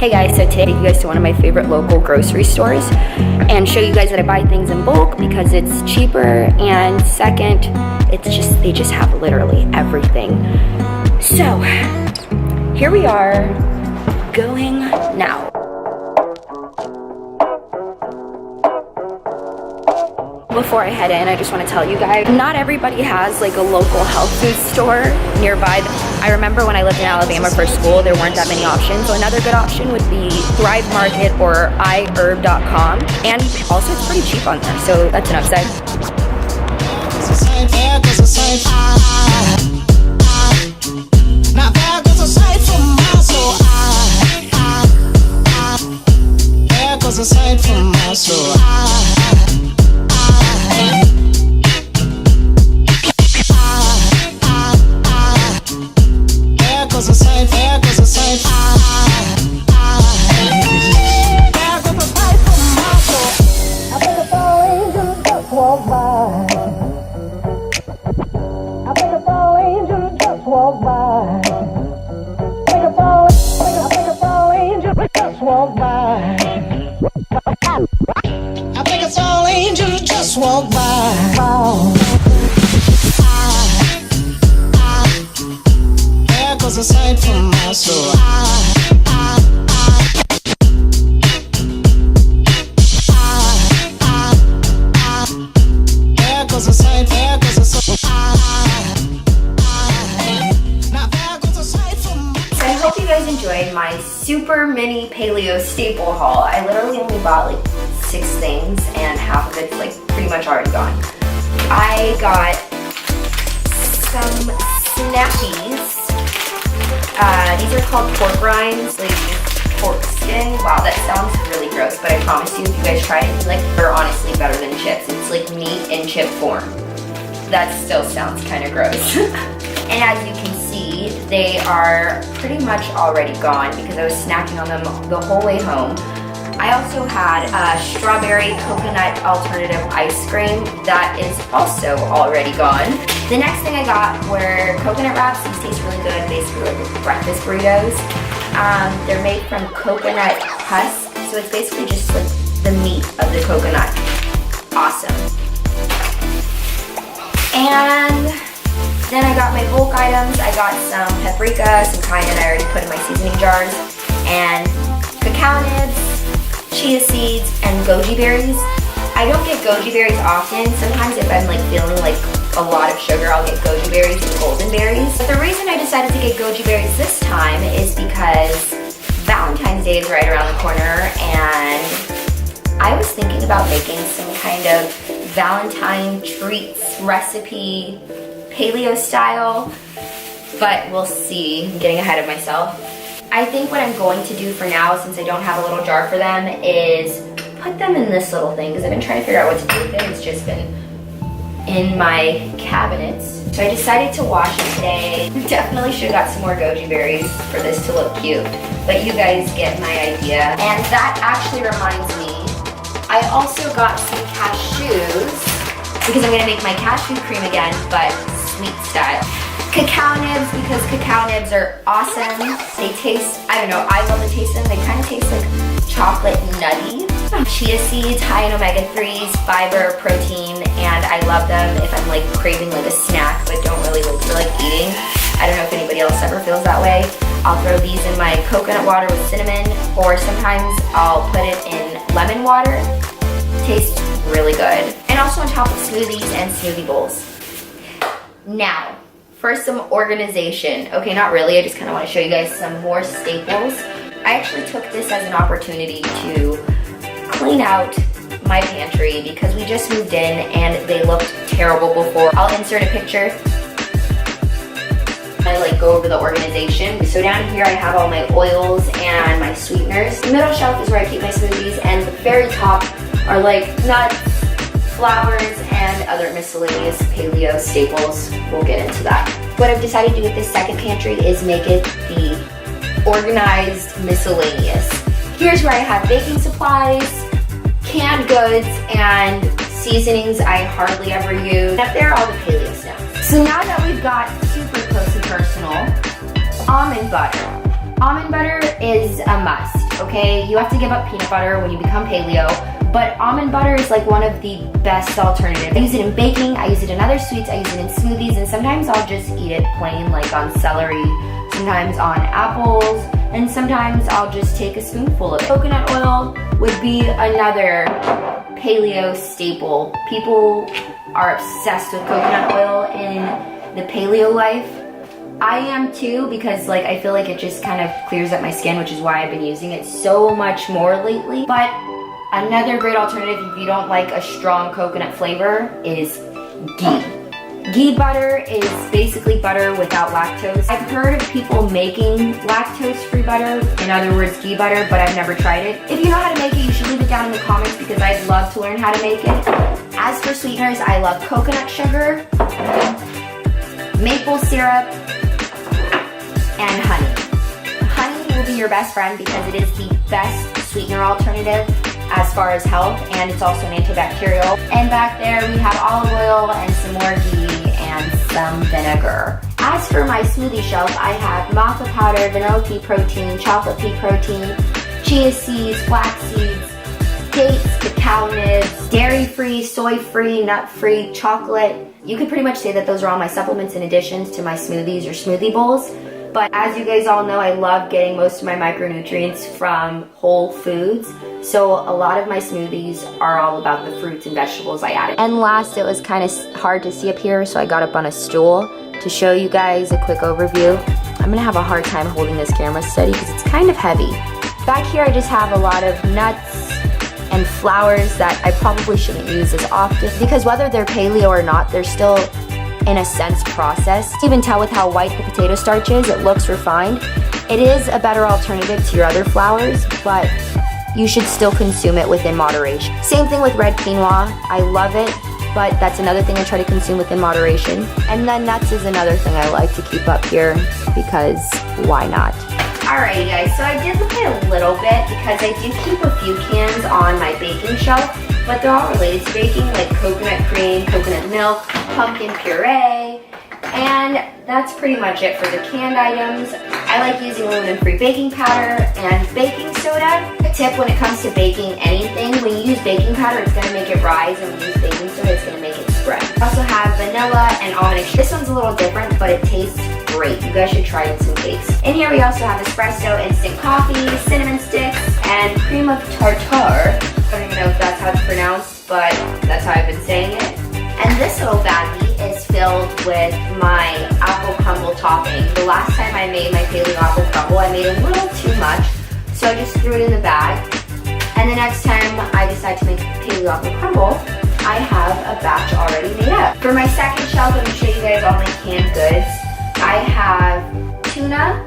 Hey guys, so today I take you guys to one of my favorite local grocery stores and show you guys that I buy things in bulk because it's cheaper, and second, they just have literally everything. So here we are going now. Before I head in, I just want to tell you guys, not everybody has like a local health food store nearby. I remember when I lived in Alabama for school, there weren't that many options. So another good option would be Thrive Market or iherb.com. And also it's pretty cheap on there, so that's an upside. Aside from my soul, I hope you guys enjoyed my super mini paleo staple haul. I literally only bought like 6 things and half of it's like pretty much already gone. I got some snappies. These are called pork rinds, like pork skin. Wow, that sounds really gross, but I promise you, if you guys try it, like, they're honestly better than chips. It's like meat in chip form. That still sounds kind of gross. And as you can see, they are pretty much already gone because I was snacking on them the whole way home. I also had a strawberry coconut alternative ice cream that is also already gone. The next thing I got were coconut wraps. These taste really good, basically like breakfast burritos. They're made from coconut husk, so it's basically just like the meat of the coconut. Awesome. And then I got my bulk items. I got some paprika, some cayenne I already put in my seasoning jars, and cacao nibs, chia seeds, and goji berries. I don't get goji berries often. Sometimes if I'm like feeling like a lot of sugar, I'll get goji berries and golden berries. But the reason I decided to get goji berries this time is because Valentine's Day is right around the corner, and I was thinking about making some kind of Valentine treats recipe, paleo style, but we'll see. I'm getting ahead of myself. I think what I'm going to do for now, since I don't have a little jar for them, is put them in this little thing because I've been trying to figure out what to do with it. It's just been in my cabinets. So I decided to wash it today. Definitely should have got some more goji berries for this to look cute, but you guys get my idea. And that actually reminds me, I also got some cashews because I'm gonna make my cashew cream again, but sweet style. Cacao nibs, because cacao nibs are awesome. They taste, I don't know, I love the taste of them. They kind of taste like chocolate nutty. Chia seeds, high in omega-3s, fiber, protein, and I love them if I'm like craving like a snack but don't really like feel like eating. I don't know if anybody else ever feels that way. I'll throw these in my coconut water with cinnamon, or sometimes I'll put it in lemon water. Tastes really good. And also on top of smoothies and smoothie bowls. Now, for some organization. Okay, not really, I just kind of want to show you guys some more staples. I actually took this as an opportunity to clean out my pantry because we just moved in and they looked terrible before. I'll insert a picture. I like go over the organization. So down here I have all my oils and my sweeteners. The middle shelf is where I keep my smoothies, and the very top are like nuts, flours, and other miscellaneous paleo staples. We'll get into that. What I've decided to do with this second pantry is make it the organized miscellaneous. Here's where I have baking supplies, canned goods, and seasonings I hardly ever use. Up there are all the paleo snacks. So now that we've got super close and personal, almond butter. Almond butter is a must. okay? You have to give up peanut butter when you become paleo, but almond butter is like one of the best alternatives. I use it in baking, I use it in other sweets, I use it in smoothies, and sometimes I'll just eat it plain, like on celery, sometimes on apples, and sometimes I'll just take a spoonful of it. Coconut oil would be another paleo staple. People are obsessed with coconut oil in the paleo life. I am too, because like I feel like it just kind of clears up my skin, which is why I've been using it so much more lately. But another great alternative if you don't like a strong coconut flavor is ghee. Ghee butter is basically butter without lactose. I've heard of people making lactose-free butter, in other words ghee butter, but I've never tried it. If you know how to make it, you should leave it down in the comments because I'd love to learn how to make it. As for sweeteners, I love coconut sugar, maple syrup, and honey. Honey will be your best friend because it is the best sweetener alternative as far as health, and it's also an antibacterial. And back there we have olive oil and some more ghee and some vinegar. As for my smoothie shelf, I have maca powder, vanilla pea protein, chocolate pea protein, chia seeds, flax seeds, dates, cacao nibs, dairy-free, soy-free, nut-free, chocolate. You could pretty much say that those are all my supplements in addition to my smoothies or smoothie bowls. But as you guys all know, I love getting most of my micronutrients from whole foods. So a lot of my smoothies are all about the fruits and vegetables I added. And last, it was kind of hard to see up here, so I got up on a stool to show you guys a quick overview. I'm gonna have a hard time holding this camera steady because it's kind of heavy. Back here, I just have a lot of nuts and flours that I probably shouldn't use as often because whether they're paleo or not, they're still in a sense processed. You can even tell with how white the potato starch is, it looks refined. It is a better alternative to your other flours, but you should still consume it within moderation. Same thing with red quinoa. I love it, but that's another thing I try to consume within moderation. And then nuts is another thing I like to keep up here because why not? Alrighty guys, so I did look at a little bit because I do keep a few cans on my baking shelf, but they're all related to baking, like coconut cream, coconut milk, pumpkin puree, and that's pretty much it for the canned items. I like using aluminum-free baking powder and baking soda. A tip when it comes to baking anything, when you use baking powder, it's going to make it rise, and when you use baking soda, it's going to make it spread. I also have vanilla and almond extract. This one's a little different, but it tastes great. You guys should try it in some cakes. In here we also have espresso, instant coffee, cinnamon sticks, and cream of tartar. I don't even know if that's how it's pronounced, but that's how I've been saying it. And this little baggie is filled with my apple crumble topping. The last time I made my paleo apple crumble, I made a little too much, so I just threw it in the bag. And the next time I decide to make paleo apple crumble, I have a batch already made up. For my second shelf, I'm going to show you guys all my canned goods. I have tuna,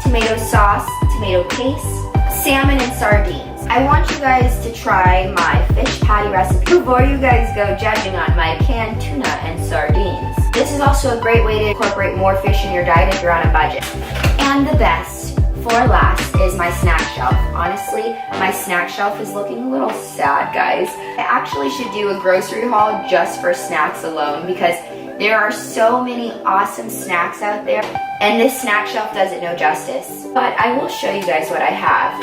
tomato sauce, tomato paste, salmon, and sardines. I want you guys to try my fish patty recipe before you guys go judging on my canned tuna and sardines. This is also a great way to incorporate more fish in your diet if you're on a budget. And the best for last is my snack shelf. Honestly, my snack shelf is looking a little sad, guys. I actually should do a grocery haul just for snacks alone because there are so many awesome snacks out there, and this snack shelf does it no justice. But I will show you guys what I have.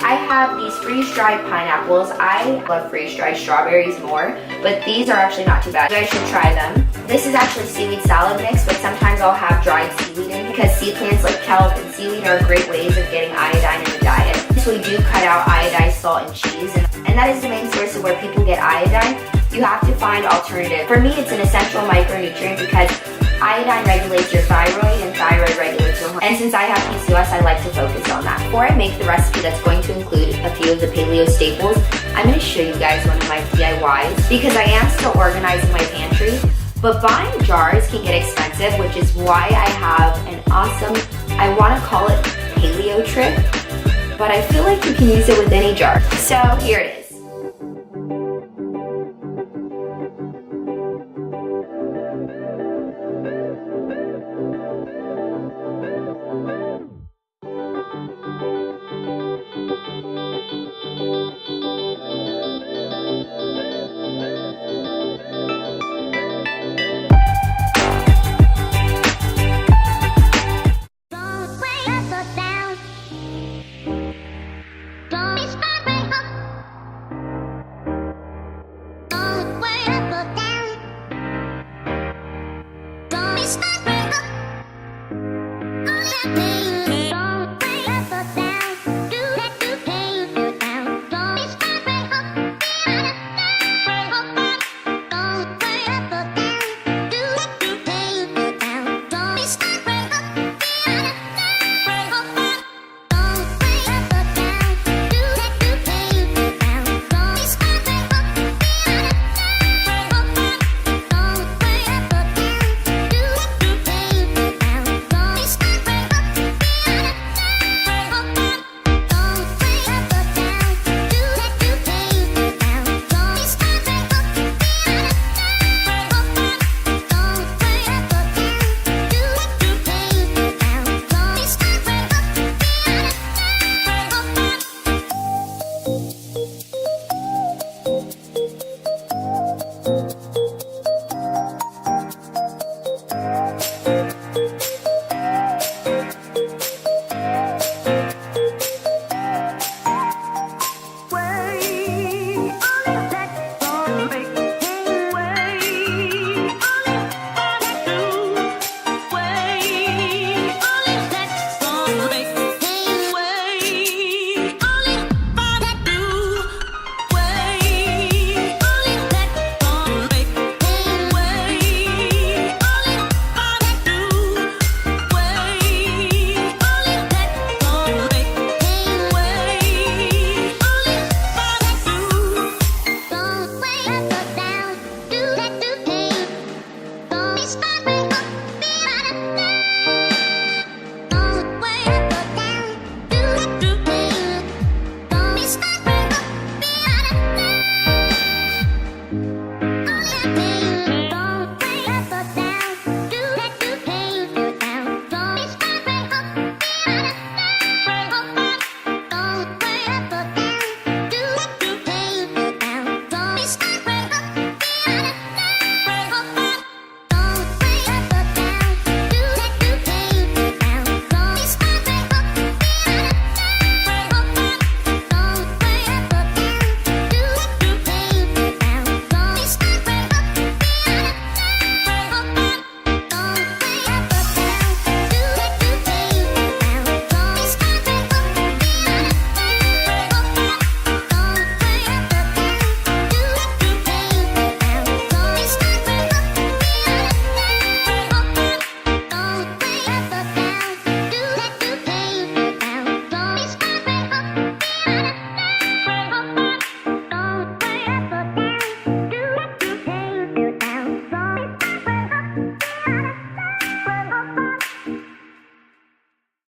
I have these freeze-dried pineapples. I love freeze-dried strawberries more, but these are actually not too bad. You guys should try them. This is actually seaweed salad mix, but sometimes I'll have dried seaweed in because sea plants like kelp and seaweed are great ways of getting iodine in the diet. So we do cut out iodized salt and cheese, and that is the main source of where people get iodine. You have to find alternative. For me, it's an essential micronutrient because iodine regulates your thyroid and thyroid regulates your hormones. And since I have PCOS, I like to focus on that. Before I make the recipe that's going to include a few of the paleo staples, I'm going to show you guys one of my DIYs because I am still organizing my pantry. But buying jars can get expensive, which is why I have an awesome, I want to call it paleo trick, but I feel like you can use it with any jar. So here it is.